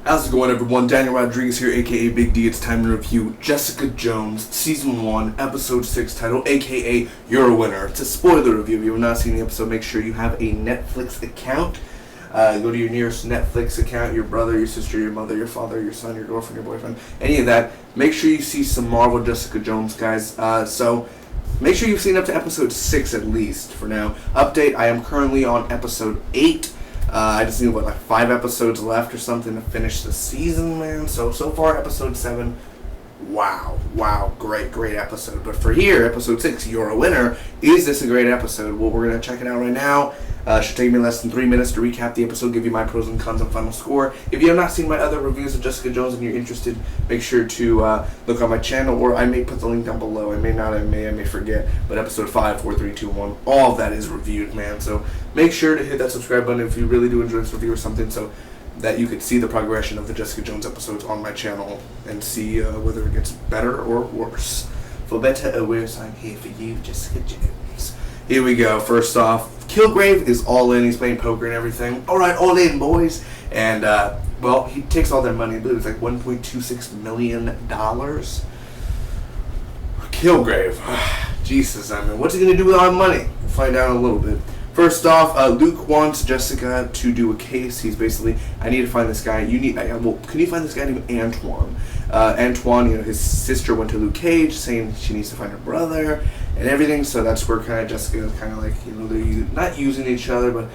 How's it going, everyone? Daniel Rodriguez here, aka Big D. It's time to review Jessica Jones, Season 1, Episode 6, title, aka You're a Winner. It's a spoiler review. If you have not seen the episode, make sure you have a Netflix account. Go to your nearest Netflix account, your brother, your sister, your mother, your father, your son, your girlfriend, your boyfriend, any of that. Make sure you see some Marvel Jessica Jones, guys. So make sure you've seen up to Episode 6 at least for now. Update, I am currently on Episode 8. I just need, 5 episodes left or something to finish the season, man. So far, Episode 7, wow, great episode. But for here, Episode 6, You're a Winner. Is this a great episode? Well, we're going to check it out right now. Should take me less than 3 minutes to recap the episode, give you my pros and cons and final score. If you have not seen my other reviews of Jessica Jones and you're interested, make sure to look on my channel, or I may put the link down below. I may not, I may forget. But Episode 5, 4, 3, 2, 1, all of that is reviewed, man. So make sure to hit that subscribe button if you really do enjoy this review or something, so that you could see the progression of the Jessica Jones episodes on my channel and see whether it gets better or worse. For better or worse, I'm here for you, Jessica Jones. Here we go. First off, Kilgrave is all in. He's playing poker and everything. All right, all in, boys. And, well, he takes all their money. I believe it's like $1.26 million. Kilgrave. Jesus, I mean, what's he going to do with all the money? We'll find out in a little bit. First off, Luke wants Jessica to do a case. He's basically, I need to find this guy. Can you find this guy named Antoine? Antoine, his sister went to Luke Cage saying she needs to find her brother and everything. So that's where kind of Jessica is kind of like, they're not using each other, but,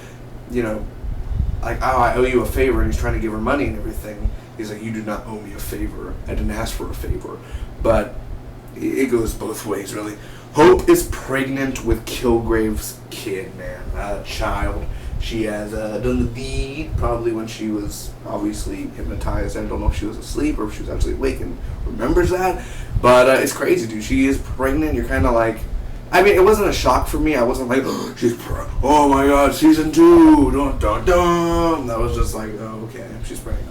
like, oh, I owe you a favor, and he's trying to give her money and everything. He's like, you do not owe me a favor. I didn't ask for a favor. But it goes both ways, really. Hope is pregnant with Kilgrave's kid, man, child. She has done the deed probably when she was obviously hypnotized. I don't know if she was asleep or if she was actually awake and remembers that. But it's crazy, dude. She is pregnant. You're kind of like, I mean, it wasn't a shock for me. I wasn't like, oh my god, season 2, dun dun dun. That was just like, oh, okay, she's pregnant.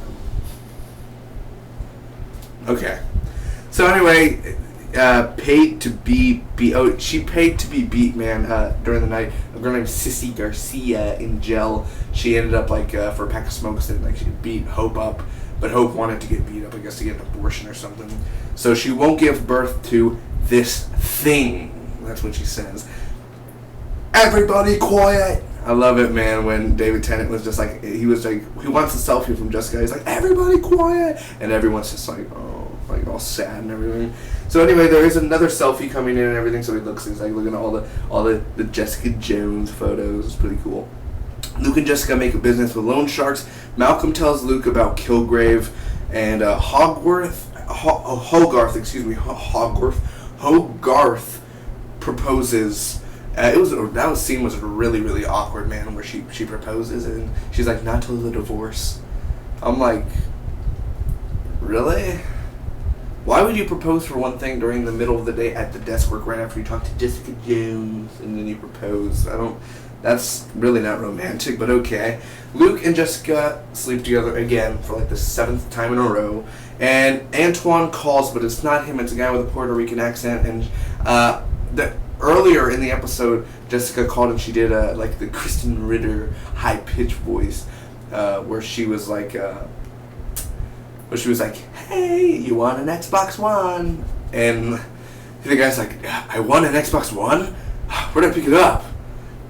Okay. So anyway, paid to be beat. Oh, she paid to be beat, man. During the night, a girl named Sissy Garcia in jail. She ended up for a pack of smokes, and she beat Hope up, but Hope wanted to get beat up, I guess, to get an abortion or something. So she won't give birth to this thing. That's what she says. Everybody quiet. I love it, man. When David Tennant was just like, he wants a selfie from Jessica. He's like, everybody quiet, and everyone's just like, oh, like all sad and everything. So anyway, there is another selfie coming in and everything. So he's like looking at all the Jessica Jones photos. It's pretty cool. Luke and Jessica make a business with loan sharks. Malcolm tells Luke about Kilgrave, and Hogarth proposes. That scene was really awkward, man, where she proposes and she's like, not till the divorce. I'm like, really? Why would you propose for one thing during the middle of the day at the desk work right after you talk to Jessica Jones and then you propose? That's really not romantic, but okay. Luke and Jessica sleep together again for the 7th time in a row, and Antoine calls, but it's not him, it's a guy with a Puerto Rican accent, and earlier in the episode, Jessica called and she did the Kristen Ritter high-pitched voice, where she was like, hey, you want an Xbox One? And the guy's like, I want an Xbox One? Where'd I pick it up?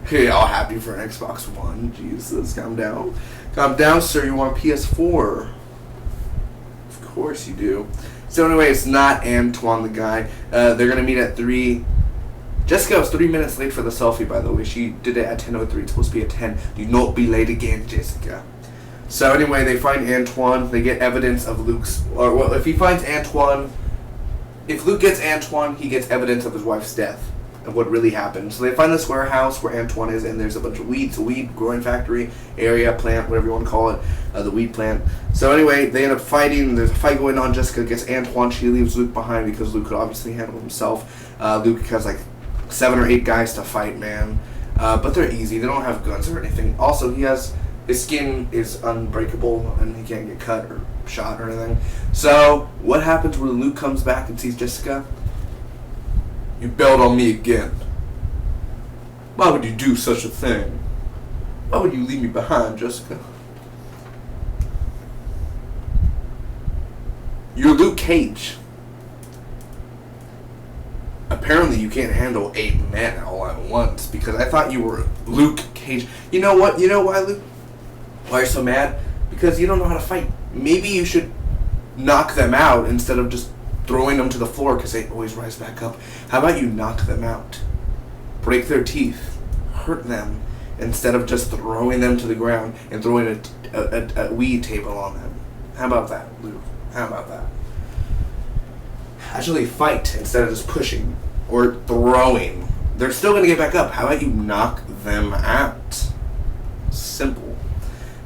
Hey, all happy for an Xbox One. Jesus, calm down. Calm down, sir. You want a PS4? Of course you do. So anyway, it's not Antoine the guy. They're going to meet at 3. Jessica was 3 minutes late for the selfie, by the way. She did it at 10:03. It's supposed to be at 10. Do not be late again, Jessica. So anyway, they find Antoine. They get evidence of Luke's... Or, well, if he finds Antoine... If Luke gets Antoine, he gets evidence of his wife's death, of what really happened. So they find this warehouse where Antoine is, and there's a bunch of weeds, a weed growing factory, area, plant, whatever you want to call it, the weed plant. So anyway, they end up fighting. There's a fight going on. Jessica gets Antoine. She leaves Luke behind because Luke could obviously handle himself. Luke has 7 or 8 guys to fight, man. But they're easy. They don't have guns or anything. Also, his skin is unbreakable, and he can't get cut or shot or anything. So what happens when Luke comes back and sees Jessica? You bailed on me again. Why would you do such a thing? Why would you leave me behind, Jessica? You're Luke Cage. Apparently you can't handle 8 men all at once, because I thought you were Luke Cage. You know what? You know why, Luke? Why you're so mad? Because you don't know how to fight. Maybe you should knock them out instead of just throwing them to the floor, because they always rise back up. How about you knock them out? Break their teeth. Hurt them. Instead of just throwing them to the ground and throwing a weed table on them. How about that, Luke? How about that? Actually fight instead of just pushing or throwing. They're still going to get back up. How about you knock them out? Simple.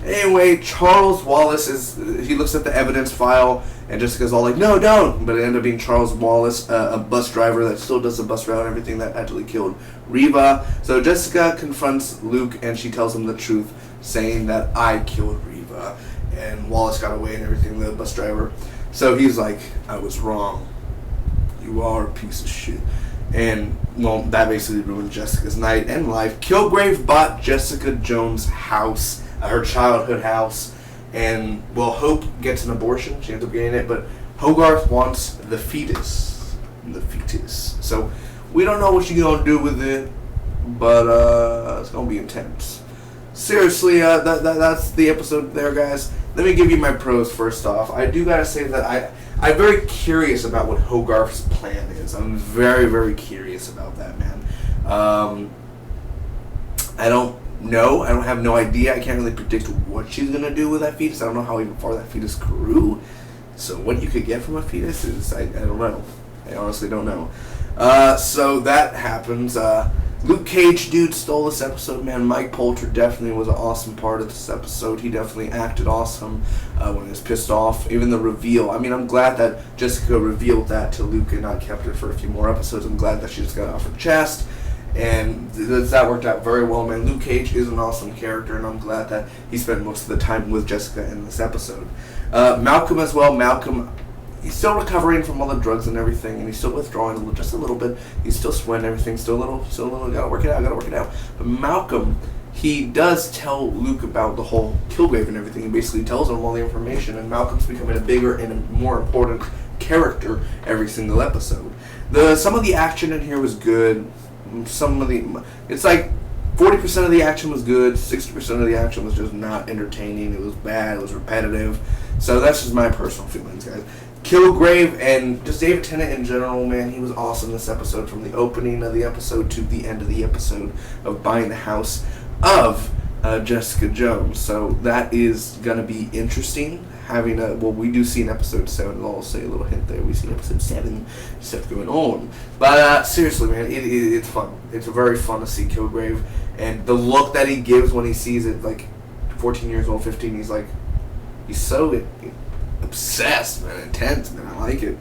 Anyway, Charles Wallace he looks at the evidence file, and Jessica's all like, no, don't. But it ended up being Charles Wallace, a bus driver that still does the bus route and everything, that actually killed Reva. So Jessica confronts Luke, and she tells him the truth, saying that I killed Reva, and Wallace got away and everything, the bus driver. So he's like, I was wrong. You are a piece of shit. And, well, that basically ruined Jessica's night and life. Kilgrave bought Jessica Jones' house, her childhood house, and, well, Hope gets an abortion. She ends up getting it, but Hogarth wants the fetus. The fetus. So, we don't know what she's going to do with it, but it's going to be intense. Seriously, that's the episode there, guys. Let me give you my pros first off. I do got to say that I'm very curious about what Hogarth's plan is. I'm very, very curious about that, man. I don't know. I don't have no idea. I can't really predict what she's going to do with that fetus. I don't know how even far that fetus grew. So what you could get from a fetus is, I don't know. I honestly don't know. So that happens. Luke Cage, dude, stole this episode, man. Mike Poulter definitely was an awesome part of this episode. He definitely acted awesome when he was pissed off. Even the reveal. I mean, I'm glad that Jessica revealed that to Luke and not kept it for a few more episodes. I'm glad that she just got it off her chest. And that worked out very well, man. Luke Cage is an awesome character, and I'm glad that he spent most of the time with Jessica in this episode. Malcolm as well. Malcolm, he's still recovering from all the drugs and everything, and he's still withdrawing just a little bit. He's still sweating everything, still a little, gotta work it out. But Malcolm, he does tell Luke about the whole Kilgrave and everything. He basically tells him all the information, and Malcolm's becoming a bigger and a more important character every single episode. Some of the action in here was good. It's like 40% of the action was good, 60% of the action was just not entertaining. It was bad, it was repetitive. So that's just my personal feelings, guys. Kilgrave and just David Tennant in general, man, he was awesome this episode, from the opening of the episode to the end of the episode of buying the house of Jessica Jones. So that is going to be interesting. We do see in episode 7, I'll say a little hint there, we see in episode 7 stuff going on. But seriously, man, it's fun. It's very fun to see Kilgrave, and the look that he gives when he sees it, like 14 years old, 15, he's so obsessed, man, intense, man, I like it.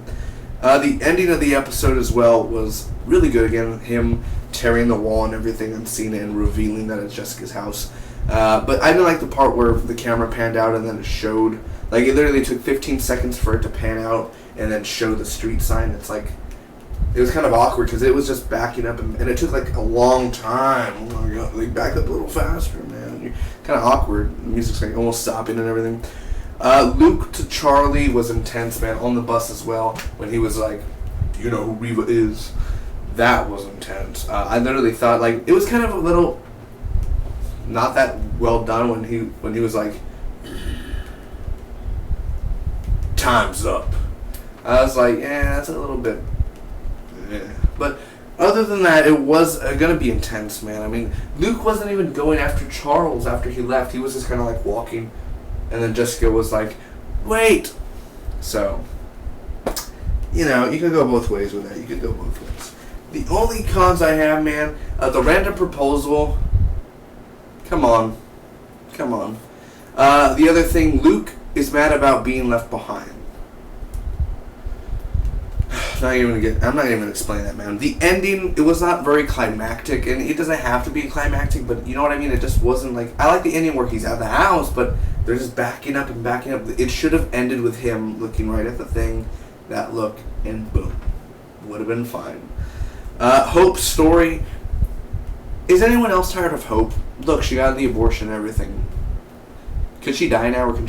The ending of the episode as well was really good. Again, him tearing the wall and everything and seeing it and revealing that it's Jessica's house. But I didn't like the part where the camera panned out and then it showed, like, it literally took 15 seconds for it to pan out and then show the street sign. It's like, it was kind of awkward because it was just backing up and it took like a long time. Oh my God, like, back up a little faster, man. Kind of awkward. The music's like almost stopping and everything. Luke to Charlie was intense, man, on the bus as well, when he was like, do you know who Reva is? That was intense. I literally thought, like, it was kind of a little not that well done when he was like, time's up. I was like, that's a little bit, but other than that, it was gonna be intense, man. I mean, Luke wasn't even going after Charles after he left. He was just kind of like walking, and then Jessica was like, wait. So, you could go both ways with that. You could go both ways. The only cons I have, man, the random proposal. Come on. The other thing, Luke is mad about being left behind. I'm not even gonna explain that, man. The ending, it was not very climactic, and it doesn't have to be climactic, but you know what I mean? It just wasn't like, I like the ending where he's at the house, but they're just backing up. It should have ended with him looking right at the thing, that look, and boom. Would have been fine. Hope's story. Is anyone else tired of Hope? Look, she got the abortion and everything. Could she die now, or can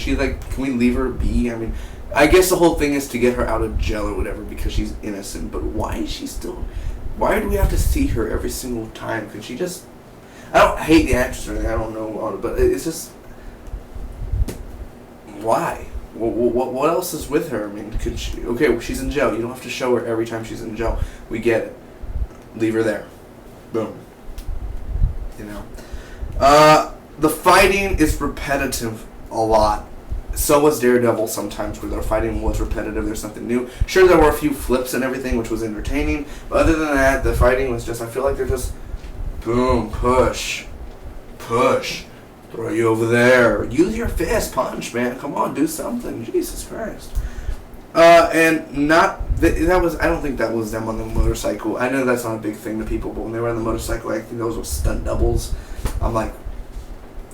we leave her be? I mean, I guess the whole thing is to get her out of jail or whatever because she's innocent. But why is she still? Why do we have to see her every single time? Could she just? I don't hate the actress or anything. I don't know, but it's just why? What else is with her? I mean, could she? Okay, well, she's in jail. You don't have to show her every time she's in jail. We get it. Leave her there. Boom. You know. The fighting is repetitive a lot. So was Daredevil sometimes, where their fighting was repetitive. There's nothing new. Sure, there were a few flips and everything, which was entertaining. But other than that, the fighting was just, I feel like they're just, boom, push, throw you over there. Use your fist, punch, man. Come on, do something. Jesus Christ. And that was, I don't think that was them on the motorcycle. I know that's not a big thing to people, but when they were on the motorcycle, I think those were stunt doubles. I'm like,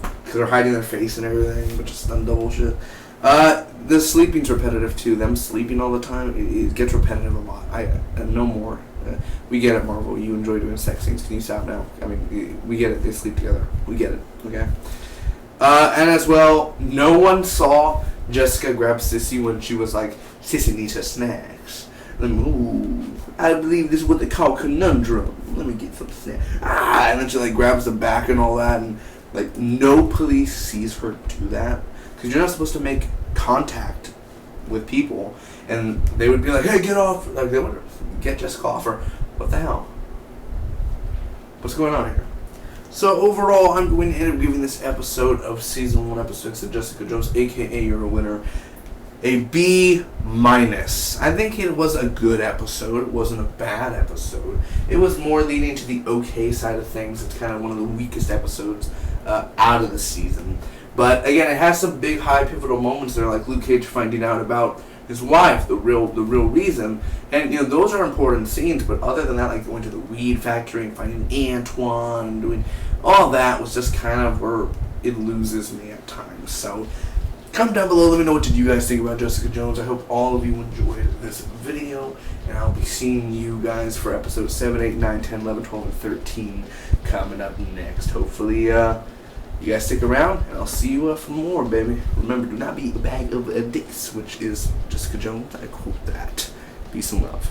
because they're hiding their face and everything, which is stunt double shit. The sleeping's repetitive too. Them sleeping all the time, it gets repetitive a lot. No more. We get it, Marvel. You enjoy doing sex scenes. Can you stop now? I mean, we get it. They sleep together. We get it. Okay. And as well, no one saw Jessica grab Sissy when she was like, Sissy needs her snacks. Ooh, I believe this is what they call conundrum. Let me get some snacks. And then she like grabs the back and all that, and like no police sees her do that because you're not supposed to make contact with people, and they would be like, "Hey, get off!" Like they would get Jessica off her. What the hell? What's going on here? So overall, I'm going to end up giving this episode of season 1, episode 6 of Jessica Jones, aka You're a Winner, a B-. I think it was a good episode. It wasn't a bad episode. It was more leaning to the okay side of things. It's kind of one of the weakest episodes out of the season. But again, it has some big, high, pivotal moments there, like Luke Cage finding out about his wife, the real reason. And you know, those are important scenes. But other than that, like going to the weed factory and finding Antoine and doing all that was just kind of where it loses me at times. So comment down below, let me know what did you guys think about Jessica Jones. I hope all of you enjoyed this video, and I'll be seeing you guys for episodes 7, 8, 9, 10, 11, 12, and 13 coming up next. Hopefully, you guys stick around, and I'll see you for more, baby. Remember, do not be a bag of dicks, which is Jessica Jones. I quote that. Peace and love.